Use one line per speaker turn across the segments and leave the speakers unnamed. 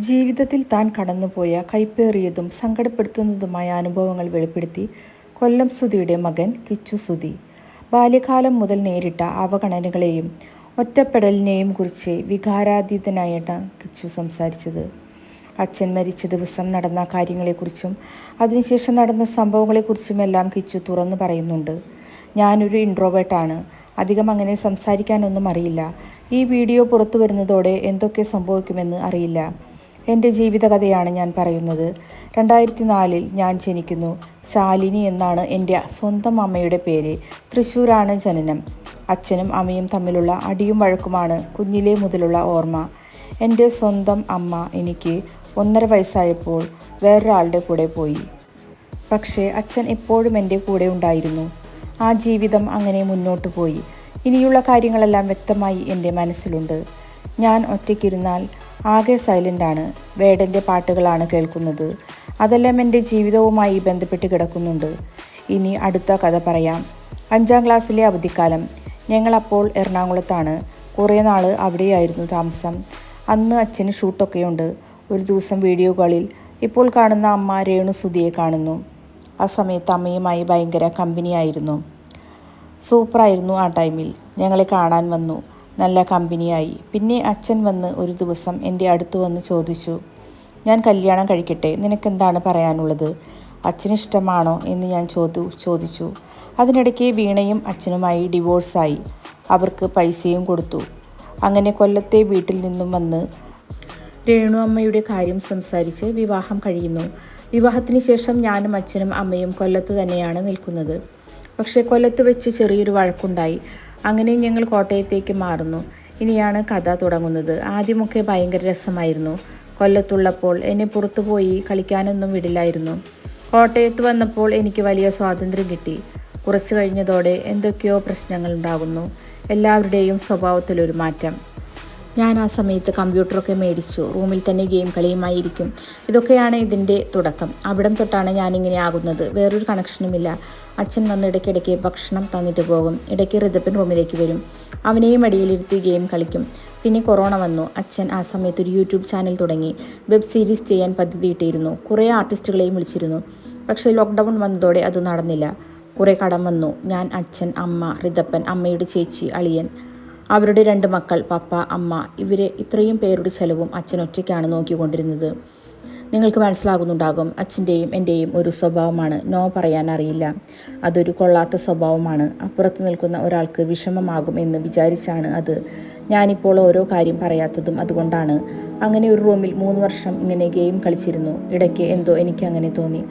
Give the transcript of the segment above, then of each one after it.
ജീവിതത്തിൽ താൻ കടന്നുപോയ കൈപ്പേറിയതും സങ്കടപ്പെടുത്തുന്നതുമായ അനുഭവങ്ങൾ വെളിപ്പെടുത്തി കൊല്ലം സുധിയുടെ മകൻ കിച്ചു സുധി. ബാല്യകാലം മുതൽ നേരിട്ട അവഗണനകളെയും ഒറ്റപ്പെടലിനെയും കുറിച്ച് വികാരാതീതനായാണ് കിച്ചു സംസാരിച്ചത്. അച്ഛൻ മരിച്ച ദിവസം നടന്ന കാര്യങ്ങളെക്കുറിച്ചും അതിനുശേഷം നടന്ന സംഭവങ്ങളെക്കുറിച്ചുമെല്ലാം കിച്ചു തുറന്നു പറയുന്നുണ്ട്. ഞാനൊരു ഇൻട്രോവേർട്ടാണ്. അധികം അങ്ങനെ സംസാരിക്കാനൊന്നും അറിയില്ല. ഈ വീഡിയോ പുറത്തു വരുന്നതോടെ എന്തൊക്കെ സംഭവിക്കുമെന്ന് അറിയില്ല. എൻ്റെ ജീവിതകഥയാണ് ഞാൻ പറയുന്നത്. 2004 ഞാൻ ജനിക്കുന്നു. ശാലിനി എന്നാണ് എൻ്റെ സ്വന്തം അമ്മയുടെ പേര്. തൃശ്ശൂരാണ് ജനനം. അച്ഛനും അമ്മയും തമ്മിലുള്ള അടിയും വഴക്കുമാണ് കുഞ്ഞിലേ മുതലുള്ള ഓർമ്മ. എൻ്റെ സ്വന്തം അമ്മ എനിക്ക് 1.5 വയസ്സായപ്പോൾ വേറൊരാളുടെ കൂടെ പോയി. പക്ഷേ അച്ഛൻ എപ്പോഴും എൻ്റെ കൂടെ ഉണ്ടായിരുന്നു. ആ ജീവിതം അങ്ങനെ മുന്നോട്ട് പോയി. ഇനിയുള്ള കാര്യങ്ങളെല്ലാം വ്യക്തമായി എൻ്റെ മനസ്സിലുണ്ട്. ഞാൻ ഒറ്റയ്ക്കിരുന്നാൽ ആകെ സൈലൻ്റാണ്. വേടൻ്റെ പാട്ടുകളാണ് കേൾക്കുന്നത്. അതെല്ലാം എൻ്റെ ജീവിതവുമായി ബന്ധപ്പെട്ട് കിടക്കുന്നുണ്ട്. ഇനി അടുത്ത കഥ പറയാം. 5ാം ക്ലാസ്സിലെ അവധിക്കാലം. ഞങ്ങളപ്പോൾ എറണാകുളത്താണ്. കുറേ നാൾ അവിടെയായിരുന്നു താമസം. അന്ന് അച്ഛന് ഷൂട്ടൊക്കെയുണ്ട്. ഒരു ദിവസം വീഡിയോ കോളിൽ ഇപ്പോൾ കാണുന്ന അമ്മ രേണു സുധിയെ കാണുന്നു. ആ സമയത്ത് അമ്മയുമായി ഭയങ്കര കമ്പനിയായിരുന്നു. സൂപ്പറായിരുന്നു. ആ ടൈമിൽ ഞങ്ങളെ കാണാൻ വന്നു. നല്ല കമ്പനിയായി. പിന്നെ അച്ഛൻ വന്ന് ഒരു ദിവസം എൻ്റെ അടുത്ത് വന്ന് ചോദിച്ചു, ഞാൻ കല്യാണം കഴിക്കട്ടെ, നിനക്കെന്താണ് പറയാനുള്ളത്, അച്ഛന് ഇഷ്ടമാണോ എന്ന് ഞാൻ ചോദിച്ചു. അതിനിടയ്ക്ക് വീണയും അച്ഛനുമായി ഡിവോഴ്സായി. അവർക്ക് പൈസയും കൊടുത്തു. അങ്ങനെ കൊല്ലത്തെ വീട്ടിൽ നിന്നും വന്ന് രേണു അമ്മയുടെ കാര്യം സംസാരിച്ച് വിവാഹം കഴിയുന്നു. വിവാഹത്തിന് ശേഷം ഞാനും അച്ഛനും അമ്മയും കൊല്ലത്ത് തന്നെയാണ് നിൽക്കുന്നത്. പക്ഷേ കൊല്ലത്ത് വെച്ച് ചെറിയൊരു വഴക്കുണ്ടായി. അങ്ങനെ ഞങ്ങൾ കോട്ടയത്തേക്ക് മാറുന്നു. ഇനിയാണ് കഥ തുടങ്ങുന്നത്. ആദ്യമൊക്കെ ഭയങ്കര രസമായിരുന്നു. കൊല്ലത്തുള്ളപ്പോൾ എന്നെ പുറത്തു പോയി കളിക്കാനൊന്നും വിടില്ലായിരുന്നു. കോട്ടയത്ത് വന്നപ്പോൾ എനിക്ക് വലിയ സ്വാതന്ത്ര്യം കിട്ടി. കുറച്ച് കഴിഞ്ഞതോടെ എന്തൊക്കെയോ പ്രശ്നങ്ങൾ ഉണ്ടാകുന്നു. എല്ലാവരുടെയും സ്വഭാവത്തിലൊരു മാറ്റം. ഞാൻ ആ സമയത്ത് കമ്പ്യൂട്ടറൊക്കെ മേടിച്ചു. റൂമിൽ തന്നെ ഗെയിം കളിയുമായിരിക്കും. ഇതൊക്കെയാണ് ഇതിൻ്റെ തുടക്കം. അവിടം തൊട്ടാണ് ഞാനിങ്ങനെ ആകുന്നത്. വേറൊരു കണക്ഷനുമില്ല. അച്ഛൻ വന്ന് ഇടയ്ക്കിടയ്ക്ക് ഭക്ഷണം തന്നിട്ട് പോകും. ഇടയ്ക്ക് ഋതപ്പൻ റൂമിലേക്ക് വരും. അവനെയും അടിയിലിരുത്തി ഗെയിം കളിക്കും. പിന്നെ കൊറോണ വന്നു. അച്ഛൻ ആ സമയത്ത് ഒരു യൂട്യൂബ് ചാനൽ തുടങ്ങി. വെബ് സീരീസ് ചെയ്യാൻ പദ്ധതിയിട്ടിരുന്നു. കുറേ ആർട്ടിസ്റ്റുകളെയും വിളിച്ചിരുന്നു. പക്ഷേ ലോക്ക്ഡൗൺ വന്നതോടെ അത് നടന്നില്ല. കുറേ കടം വന്നു. ഞാൻ, അച്ഛൻ, അമ്മ, ഋതപ്പൻ, അമ്മയുടെ ചേച്ചി, അളിയൻ, അവരുടെ 2 മക്കൾ, പപ്പ, അമ്മ, ഇവരെ ഇത്രയും പേരുടെ ചെലവും അച്ഛൻ ഒറ്റയ്ക്കാണ് നോക്കിക്കൊണ്ടിരുന്നത്. നിങ്ങൾക്ക് മനസ്സിലാകുന്നുണ്ടാകും, അച്ഛൻ്റെയും എൻ്റെയും ഒരു സ്വഭാവമാണ് നോ പറയാൻ അറിയില്ല. അതൊരു കൊള്ളാത്ത സ്വഭാവമാണ്. അപ്പുറത്ത് നിൽക്കുന്ന ഒരാൾക്ക് വിഷമമാകും എന്ന് വിചാരിച്ചാണ് അത്. ഞാനിപ്പോൾ ഓരോ കാര്യം പറയാത്തതും അതുകൊണ്ടാണ്. അങ്ങനെ ഒരു റൂമിൽ 3 വർഷം ഇങ്ങനെ ഗെയിം കളിച്ചിരുന്നു. ഇടയ്ക്ക് എന്തോ എനിക്ക് അങ്ങനെ തോന്നി,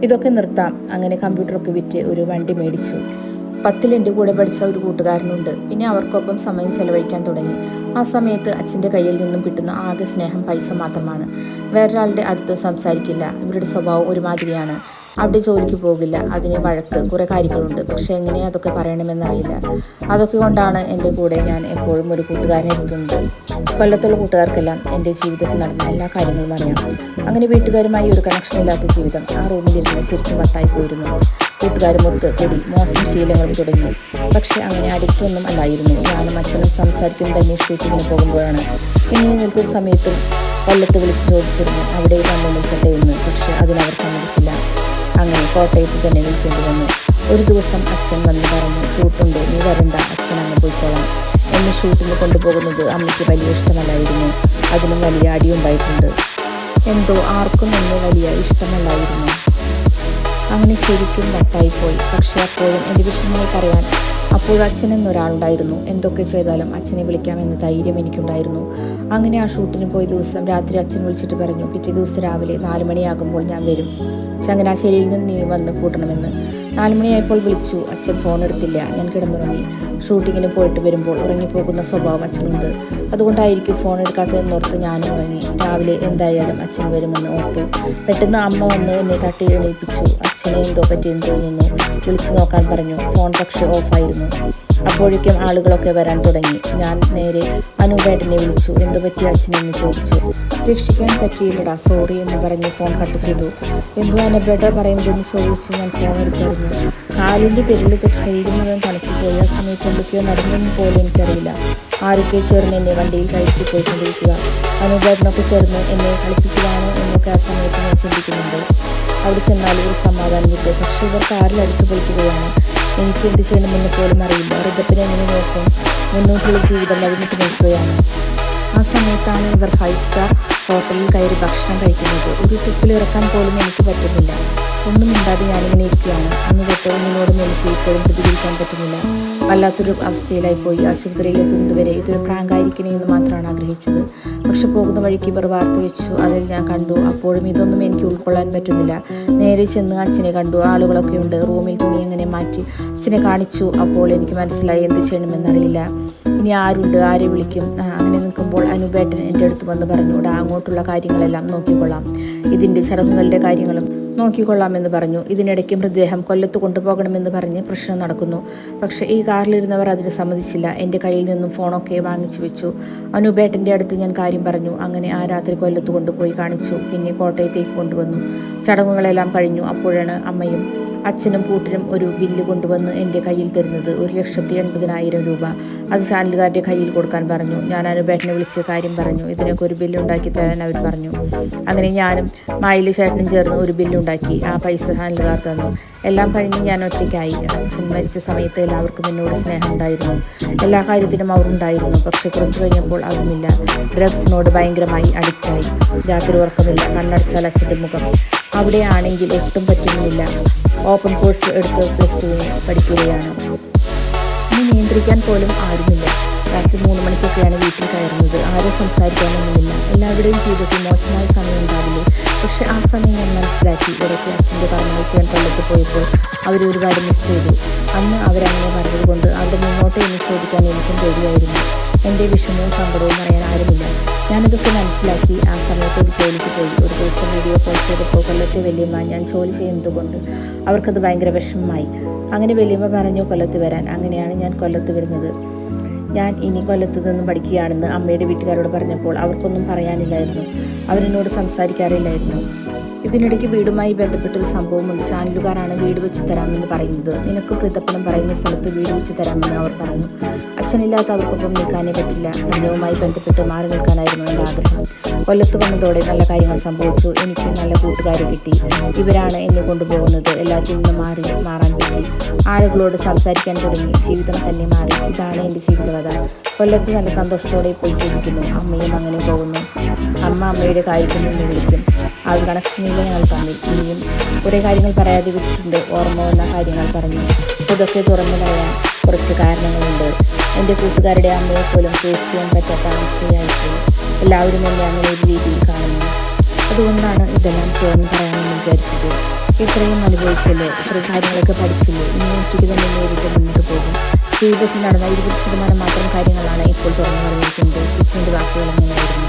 ഇതൊക്കെ നിർത്താം. അങ്ങനെ കമ്പ്യൂട്ടറൊക്കെ വിറ്റ് ഒരു വണ്ടി മേടിച്ചു. 10ൽ എൻ്റെ കൂടെ പഠിച്ച ഒരു കൂട്ടുകാരനുണ്ട്. പിന്നെ അവർക്കൊപ്പം സമയം ചെലവഴിക്കാൻ തുടങ്ങി. ആ സമയത്ത് അച്ഛൻ്റെ കയ്യിൽ നിന്നും കിട്ടുന്ന ആകെ സ്നേഹം പൈസ മാത്രമാണ്. വേറൊരാളുടെ അടുത്ത് സംസാരിക്കില്ല. ഇവരുടെ സ്വഭാവം ഒരുമാതിരിയാണ്. അവിടെ ജോലിക്ക് പോകില്ല. അതിന് വഴക്ക്, കുറേ കാര്യങ്ങളുണ്ട്. പക്ഷേ എങ്ങനെ അതൊക്കെ പറയണമെന്നറിയില്ല. അതൊക്കെ കൊണ്ടാണ് എൻ്റെ കൂടെ ഞാൻ എപ്പോഴും ഒരു കൂട്ടുകാരനെ എടുക്കുന്നത്. കൊല്ലത്തുള്ള കൂട്ടുകാർക്കെല്ലാം എൻ്റെ ജീവിതത്തിൽ നടന്ന എല്ലാ കാര്യങ്ങളും അറിയാം. അങ്ങനെ വീട്ടുകാരുമായി ഒരു കണക്ഷനില്ലാത്ത ജീവിതം. ആ റൂമിലിരുന്ന് ശരിക്കും വട്ടായി പോയിരുന്നു. കൂട്ടുകാരുമൊത്ത് കൂടി മോശം ശീലങ്ങൾ തുടങ്ങി. പക്ഷേ അങ്ങനെ അഡിക്റ്റൊന്നും അല്ലായിരുന്നു. ഞാനും അച്ഛനും സംസാരിക്കുന്നത് തന്നെ ഷൂട്ടിങ്ങിന് പോകുമ്പോഴാണ്. ഇങ്ങനെ നിൽക്കുന്ന സമയത്തും കൊല്ലത്ത് വിളിച്ച് ചോദിച്ചിരുന്നു അവിടെ വന്ന് നിൽക്കട്ടെ എന്ന്. പക്ഷേ അതിനവർ സമ്മതിച്ചില്ല. അങ്ങനെ കോട്ടയത്ത് തന്നെ നിൽക്കേണ്ടി വന്നു. ഒരു ദിവസം അച്ഛൻ വന്ന് പറഞ്ഞു, ഷൂട്ടുണ്ട്, നീ വരണ്ട, അച്ഛൻ അങ്ങ് പോയിക്കോളാം. എന്നെ ഷൂട്ടിന് കൊണ്ടുപോകുന്നത് അമ്മയ്ക്ക് വലിയ ഇഷ്ടമല്ലായിരുന്നു. അതിനും വലിയ അടിയുണ്ടായിട്ടുണ്ട്. എന്തോ ആർക്കും എന്നെ വലിയ ഇഷ്ടമല്ലായിരുന്നു. അങ്ങനെ ശരിക്കും വട്ടായിപ്പോയി. പക്ഷേ അപ്പോഴും എൻ്റെ വിഷമങ്ങൾ പറയാൻ അപ്പോഴും അച്ഛനെന്നൊരാളുണ്ടായിരുന്നു. എന്തൊക്കെ ചെയ്താലും അച്ഛനെ വിളിക്കാമെന്ന് ധൈര്യം എനിക്കുണ്ടായിരുന്നു. അങ്ങനെ ആ ഷൂട്ടിന് പോയ ദിവസം രാത്രി അച്ഛൻ വിളിച്ചിട്ട് പറഞ്ഞു, പിറ്റേ ദിവസം രാവിലെ 4 മണിയാകുമ്പോൾ ഞാൻ വരും, ചങ്ങനാശ്ശേരിയിൽ നിന്ന് നീ വന്ന് കൂട്ടണമെന്ന്. 4 മണിയായപ്പോൾ വിളിച്ചു. അച്ഛൻ ഫോൺ എടുത്തില്ല. ഞാൻ കിടന്നുറങ്ങി. ഷൂട്ടിങ്ങിന് പോയിട്ട് വരുമ്പോൾ ഉറങ്ങിപ്പോകുന്ന സ്വഭാവം അച്ഛനുണ്ട്. അതുകൊണ്ടായിരിക്കും ഫോൺ എടുക്കാത്തതെന്നോർത്ത് ഞാനും ഉറങ്ങി. രാവിലെ എന്തായാലും അച്ഛൻ വരുമെന്ന് ഓർത്തു. പെട്ടെന്ന് അമ്മ വന്ന് എന്നെ തട്ടി എണീപ്പിച്ചു. അച്ഛനെ എന്തോ പറ്റിയെന്ന് തോന്നുന്നു. വിളിച്ചു നോക്കാൻ പറഞ്ഞു. ഫോൺ പക്ഷേ ഓഫായിരുന്നു. അപ്പോഴേക്കും ആളുകളൊക്കെ വരാൻ തുടങ്ങി. ഞാൻ നേരെ അനൂപേട്ടനെ വിളിച്ചു. എന്തു പറ്റി അച്ഛനെന്ന് ചോദിച്ചു. രക്ഷിക്കാൻ പറ്റിയില്ലടാ, സോറി എന്ന് പറഞ്ഞ് ഫോൺ കട്ട് ചെയ്തു. എന്തോ അനൂപേട്ട പറയുന്നതെന്ന് ചോദിച്ച് ഞാൻ ഫോൺ എടുത്തറിഞ്ഞു. കാലിൻ്റെ പെരുള്ളി തൊട്ട് ശരീരം മുഴുവൻ തണുത്തുപോയി. ആ സമയത്ത് എന്തൊക്കെയോ നടന്നെന്ന് പോലും എനിക്കറിയില്ല. ആരൊക്കെ ചേർന്ന് എന്നെ വണ്ടിയിൽ കയറ്റി പോയിക്കൊണ്ടിരിക്കുക. അനുപേട്ടനൊക്കെ ചേർന്ന് എന്നെ കളിപ്പിച്ചതാണോ എന്നൊക്കെ ആ സമയത്ത് ഞാൻ ചിന്തിക്കുന്നുണ്ട്. അവിടെ ചെന്നാൽ ഒരു സമാധാനം കിട്ടും. പക്ഷേ ഇവർ കാറിൽ അടിച്ചു പൊളിക്കുകയാണ്. എനിക്ക് എന്ത് ചെയ്യണമെന്ന് പോലും അറിയില്ല. ഋതപ്പിനെ എങ്ങനെ നോക്കും? മുന്നോട്ടുള്ള ജീവിതം വഴിമുട്ടി നിൽക്കുകയാണ്. ആ സമയത്താണ് ഇവർ 5 സ്റ്റാർ ഹോട്ടലിൽ കയറി ഭക്ഷണം കഴിക്കുന്നത്. ഒരു ട്രിപ്പിൽ ഇറക്കാൻ പോലും എനിക്ക് പറ്റുന്നില്ല. ഒന്നും മിണ്ടാതെ ഞാനിങ്ങനെ ഇരിക്കുകയാണ്. അന്ന് തൊട്ട് ഒന്നിനോടും എനിക്ക് ഇപ്പോഴും പ്രതികരിക്കാൻ പറ്റുന്നില്ല. വല്ലാത്തൊരു അവസ്ഥയിലായിപ്പോയി. ആശുപത്രിയിലെത്തുന്നതുവരെ ഇതൊരു പ്രാങ്കായിരിക്കണേ എന്ന് മാത്രമാണ് ആഗ്രഹിച്ചത്. പക്ഷെ പോകുന്ന വഴിക്ക് ഇവർ വാർത്ത വെച്ചു. അതിൽ ഞാൻ കണ്ടു. അപ്പോഴും ഇതൊന്നും എനിക്ക് ഉൾക്കൊള്ളാൻ പറ്റുന്നില്ല. നേരെ ചെന്ന് അച്ഛനെ കണ്ടു. ആളുകളൊക്കെ ഉണ്ട്. റൂമിൽ തുണി എങ്ങനെ മാറ്റി അച്ഛനെ കാണിച്ചു. അപ്പോൾ എനിക്ക് മനസ്സിലായി എന്ത് ചെയ്യണമെന്നറിയില്ല. ഇനി ആരുണ്ട്, ആരെ വിളിക്കും? അങ്ങനെ നിൽക്കുമ്പോൾ അനുപേട്ടൻ എൻ്റെ അടുത്ത് വന്ന് പറഞ്ഞു, അങ്ങോട്ടുള്ള കാര്യങ്ങളെല്ലാം നോക്കിക്കൊള്ളാം, ഇതിൻ്റെ ചടങ്ങുകളുടെ കാര്യങ്ങളും നോക്കിക്കൊള്ളാമെന്ന് പറഞ്ഞു. ഇതിനിടയ്ക്ക് മൃതദേഹം കൊല്ലത്ത് കൊണ്ടുപോകണമെന്ന് പറഞ്ഞ് പ്രശ്നം നടക്കുന്നു. പക്ഷേ ഈ കാറിലിരുന്നവർ അതിന് സമ്മതിച്ചില്ല. എൻ്റെ കയ്യിൽ നിന്നും ഫോണൊക്കെ വാങ്ങിച്ചു വെച്ചു. അനുപേട്ടൻ്റെ അടുത്ത് ഞാൻ കാര്യം പറഞ്ഞു. അങ്ങനെ ആ രാത്രി കൊല്ലത്ത് കൊണ്ടുപോയി കാണിച്ചു. പിന്നെ കോട്ടയത്തേക്ക് കൊണ്ടുവന്നു. ചടങ്ങുകളെല്ലാം കഴിഞ്ഞു. അപ്പോഴാണ് അമ്മയും അച്ഛനും കൂട്ടിനും ഒരു ബില്ല് കൊണ്ടുവന്ന് എൻ്റെ കയ്യിൽ തരുന്നത്. 1,80,000 രൂപ. അത് ചാനലുകാരുടെ കയ്യിൽ കൊടുക്കാൻ പറഞ്ഞു. ഞാൻ അനുപേട്ടനെ വിളിച്ച് കാര്യം പറഞ്ഞു. ഇതിനൊക്കെ ഒരു ബില്ലുണ്ടാക്കി തരാൻ അവർ പറഞ്ഞു. അങ്ങനെ ഞാനും മായില് ചേട്ടനും ചേർന്ന് ഒരു ബില്ലുണ്ടാക്കി. ആ പൈസ ചാനലുകാർ തന്നു. എല്ലാം കഴിഞ്ഞ് ഞാൻ ഒറ്റയ്ക്കായി. അച്ഛൻ മരിച്ച സമയത്ത് എല്ലാവർക്കും എന്നോട് സ്നേഹമുണ്ടായിരുന്നു. എല്ലാ കാര്യത്തിനും അവരുണ്ടായിരുന്നു. പക്ഷെ കുറച്ച് കഴിഞ്ഞപ്പോൾ അതൊന്നുമില്ല. ഡ്രഗ്സിനോട് ഭയങ്കരമായി അഡിക്റ്റായി. രാത്രി ഉറക്കമില്ല. കണ്ണടച്ചാൽ അച്ഛൻ്റെ മുഖം. അവിടെ ആണെങ്കിൽ ഒട്ടും പറ്റുന്നില്ല. ഓപ്പൺ കോഴ്സ് എടുത്ത് +2 പഠിക്കുകയാണ്. ഇനി നിയന്ത്രിക്കാൻ പോലും ആരുമില്ല. രാത്രി 3 മണിക്കൊക്കെയാണ് വീട്ടിൽ കയറുന്നത്. ആരും സംസാരിക്കാനൊന്നുമില്ല. എല്ലാവരുടെയും ജീവിതത്തിൽ മോശമായ സമയം ഉണ്ടാവില്ലേ? പക്ഷെ ആ സമയം ഞാൻ മനസ്സിലാക്കി. ഇടയ്ക്ക് അച്ഛൻ്റെ പറഞ്ഞാൽ ചെയ്യാൻ കൊല്ലത്ത് പോയപ്പോൾ അവർ ഒരുപാട് മിസ് ചെയ്തു. അന്ന് അവരങ്ങനെ പറഞ്ഞത് കൊണ്ട് അവിടെ മുന്നോട്ട് എന്ന് ചോദിക്കാൻ എനിക്കും പേടിയായിരുന്നു. എൻ്റെ വിഷമവും സങ്കടവും പറയാൻ ആരുമില്ല. ഞാനതൊക്കെ മനസ്സിലാക്കി. ആ സമയത്ത് ഒരു ജോലിക്ക് പോയി. ഒരു ദിവസം വീഡിയോ കോൾ ചെയ്തപ്പോൾ കൊല്ലത്തെ വല്യമ്മ ഞാൻ ജോലി ചെയ്യുന്നത് കൊണ്ട് അവർക്കത് ഭയങ്കര വിഷമമായി. അങ്ങനെ വല്യമ്മ പറഞ്ഞു കൊല്ലത്ത് വരാൻ. അങ്ങനെയാണ് ഞാൻ കൊല്ലത്ത് വരുന്നത്. ഞാൻ ഇനി കൊല്ലത്ത് നിന്നും പഠിക്കുകയാണെന്ന് അമ്മയുടെ വീട്ടുകാരോട് പറഞ്ഞപ്പോൾ അവർക്കൊന്നും പറയാനില്ലായിരുന്നു. അവരെന്നോട് സംസാരിക്കാറില്ലായിരുന്നു. ഇതിനിടയ്ക്ക് വീടുമായി ബന്ധപ്പെട്ടൊരു സംഭവമുണ്ട്. ചാനലുകാരാണ് വീട് വെച്ച് തരാമെന്ന് പറയുന്നത്. നിനക്ക് കൃതപ്പണം പറയുന്ന സ്ഥലത്ത് വീട് വെച്ച് തരാമെന്ന് അവർ പറഞ്ഞു. അച്ഛനില്ലാത്ത അവർക്കൊപ്പം നിൽക്കാനേ പറ്റില്ല. പഠനവുമായി ബന്ധപ്പെട്ട് മാറി നിൽക്കാനായിരുന്നു എൻ്റെ ആഗ്രഹം. കൊല്ലത്ത് വന്നതോടെ നല്ല കാര്യങ്ങൾ സംഭവിച്ചു. എനിക്ക് നല്ല കൂട്ടുകാരെ കിട്ടി. ഇവരാണ് എന്നെ കൊണ്ടുപോകുന്നത്. എല്ലാത്തിൽ നിന്നും മാറാൻ പറ്റി. ആളുകളോട് സംസാരിക്കാൻ തുടങ്ങി. ജീവിതം തന്നെ മാറി. ഇതാണ് എൻ്റെ ജീവിതകഥ. കൊല്ലത്ത് നല്ല സന്തോഷത്തോടെ ഇപ്പോൾ ജീവിക്കുന്നു. അമ്മയും അങ്ങനെ പോകുന്നു. അമ്മയുടെ കാര്യത്തിൽ നിന്ന് വിളിക്കും. ആ ഒരു കണക്ഷനിൽ ഞങ്ങൾ തമ്മിൽ ഇനിയും കുറേ കാര്യങ്ങൾ പറയാതെ വിട്ടിട്ടുണ്ട്. ഓർമ്മ വന്ന കാര്യങ്ങൾ പറഞ്ഞു. ഇതൊക്കെ തുറന്നു പറയാൻ കുറച്ച് കാരണങ്ങളുണ്ട്. എൻ്റെ കൂട്ടുകാരുടെ അമ്മയെ പോലും ഫേസ് ചെയ്യാൻ പറ്റാത്ത അവസ്ഥയായിട്ട് എല്ലാവരും എന്നെ അങ്ങനെ ഒരു രീതിയിൽ കാണുന്നു. അതുകൊണ്ടാണ് ഇതെല്ലാം തുറന്നു പറയാമെന്ന് വിചാരിച്ചത്. ഇത്രയും അനുഭവിച്ചല്ലോ, ഇത്രയും കാര്യങ്ങളൊക്കെ പഠിച്ചില്ലേ, ഇനി ഒറ്റയ്ക്ക് തന്നെ നേരിട്ട് മുന്നോട്ട് പോകും. ജീവിതത്തിൽ നടന്ന 20% മാത്രം കാര്യങ്ങളാണ് ഇപ്പോൾ തുറന്നു പറഞ്ഞിരിക്കുന്നത്. കിച്ചുവിൻ്റെ വാക്കുകൾ എങ്ങനെയായിരുന്നു?